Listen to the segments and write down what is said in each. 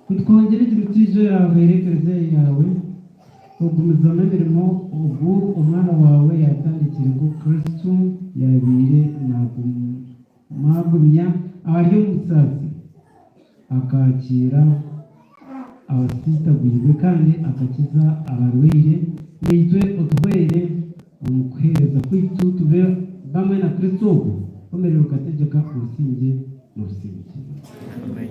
Kutwongera igitijo yawe yerekeze yawe ugumiza imirimo ubu umwana wawe yatandikira ngo Kristo yabire nagumya abaryo umusatsi akakira abasitagurirwe kandi agakiza abarwire nitwe utwere umukweza kwitu tube bamwe na Kristo ubu komerera ukategeka urusinge n'urusinge. Amen.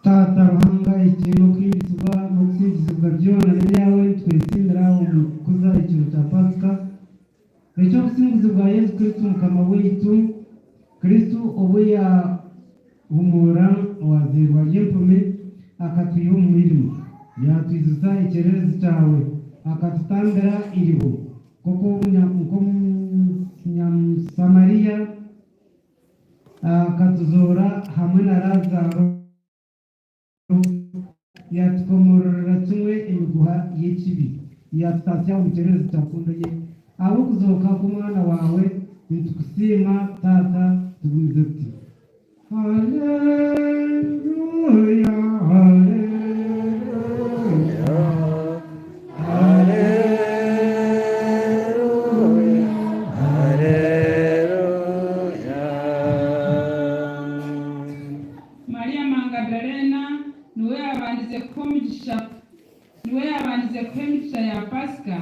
Tata ruhanga ikintu kwibiswa no gusingizwa byonane yawe twesindira umukuza ikintu cya Pasika icyo gusingizwa Yesu Kristo mukama wetu Kristo ubu ya humura wazirwa yempume akatwiha umurimo yatwizuza ikererezi cyawe akatutambira iriho koko Samariya akatuzora hamwe na Lazaro yatwomorora tumwe imiguha y'ikibi yatutasya umukererezi cyakundoye abo kuzoka k'umwana wawe nitukusima tata tugumize tuti haleluya haleluya haleluya haleluya. Maria Magdalena niwe yabandize kwemigisha ya Pasika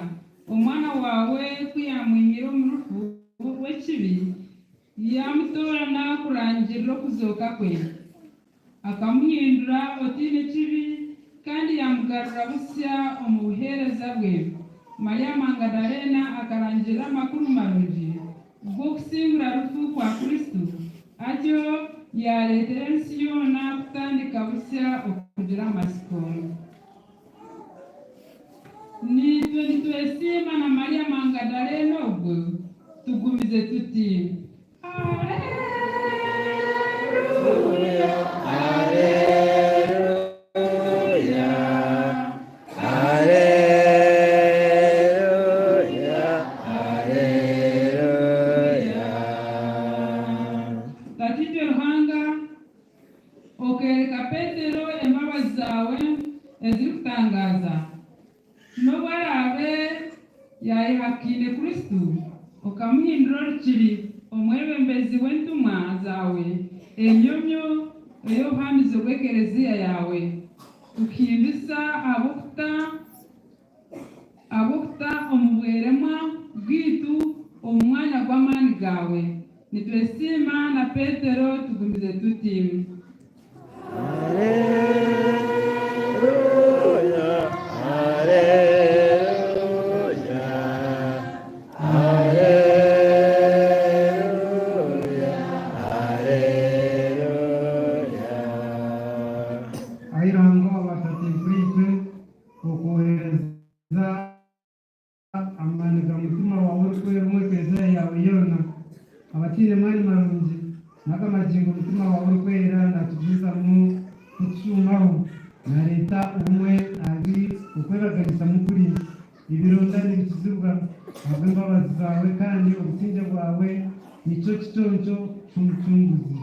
umwana wawe kwiyamwimira umurufu w'ikibi yamutorana kurangira kuzoka kwe akamuhindura otine kibi kandi yamugarura busya umubuhereza bwe. Maria Magdalena akarangira amakuru marungi bwo gusimbura rufu kwa Kristo atyo yaletera ensi yona kutandika busya okugira amasiko. Nitwesima na Maria Magdalena ubwo tugumize tuti haleluya haleluya haleluya haleluya. Tatite ruhanga okereka Petero embabazi zawe eziri kutangaza nobarabe yayihakine Kristo ukamuhindura rukiri omwebembezi w'entumwa zawe enyomyo eyobuhamizo bw'ekereziya yawe ukihindisa abokuta omubwerema bwitu omumwanya gw'amaani gawe. Nitwesima na Petero tugumize tuti haleluya haleluya haleluya haleluya. Ayirango abatatifu ukuhereza amanika mutima wawe kwemwe kweza yawe yona abatire mani marungi nakamagingo mutima wawe kwera natugiza mu kucumaho na leta umwe ari ukwebaganisa mukuri ibironda n'ibikizibwa habwe imbabazi zawe kandi ubutsinge bwawe nicyo kiconco cy'umucunguzi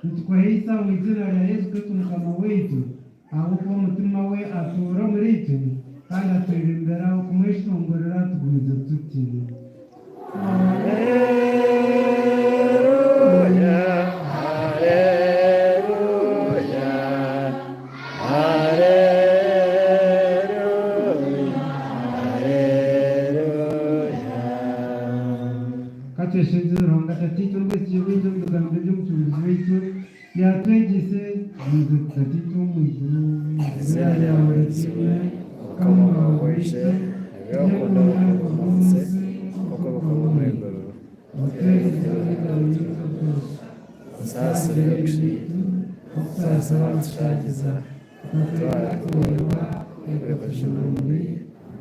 nitwahisa mu izina rya Yesu Kristo umukama wetu aho kuba umutima we atura muri twe kandi aturirimbira kumwishongorera tugumiza tuti katweshezero gatatitu rwese ibyo tugamije byo mucuruzi wetu yatwegise bize gatatitu mu ijuru izina ryawe kimwe kama wawishe yakunda kumunsi uko bakomwegoro sasa sasa tushagiza twarakuyewa kwebashimuri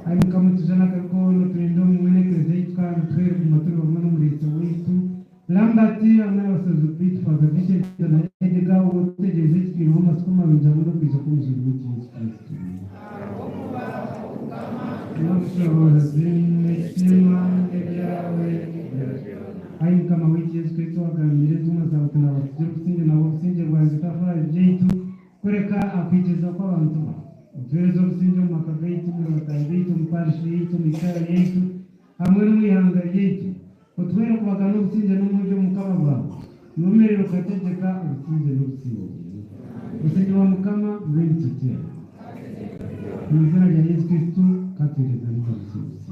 ari kama tujana kakono tulindo mwene keze kandi twere ku maturo bamwe no muri leta wetu lambati anayosoza bitu fagabije na yede gawo tegeze kiro masukuma bijamo no kwiza ku muzuru w'Yesu Kristo Nashobora zimeshima ebyawe ari kama w'Yesu Kristo agamire tumasaba kana batuje kusinge nabo kusinge bwanze tafari jetu kureka akwigeza kwa abantu Utuwezo kusinja mwaka yetu, mwaka yetu, mparishi yetu, mikaya yetu, hamwe n'umwihanga yetu. Utuwero kubagana ubusinja n'umujyo mukama bwawe. Numerero ukategeka ubusinja n'ubusinja. Ubusinja wa mukama bw'ini tutera. Mu izina rya Yesu Kristo katwereza n'ubusinja.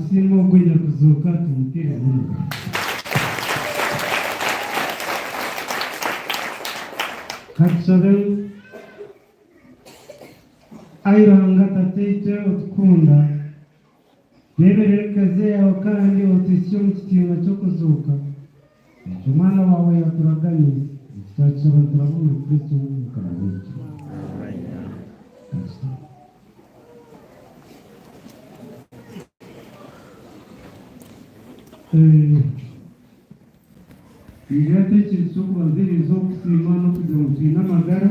turimo kujya kuzuka tumutere inkunga. Katushabe ayiranga tatete utkunda yeberere kaze yawe kandi utisiyo mu kitinga cyo kuzuka umwana wawe yaturaganye tutasaba turabona Kristo umukara wetu. Ijatekerezo ku bazirizo kusima no kugira ngo twinamagara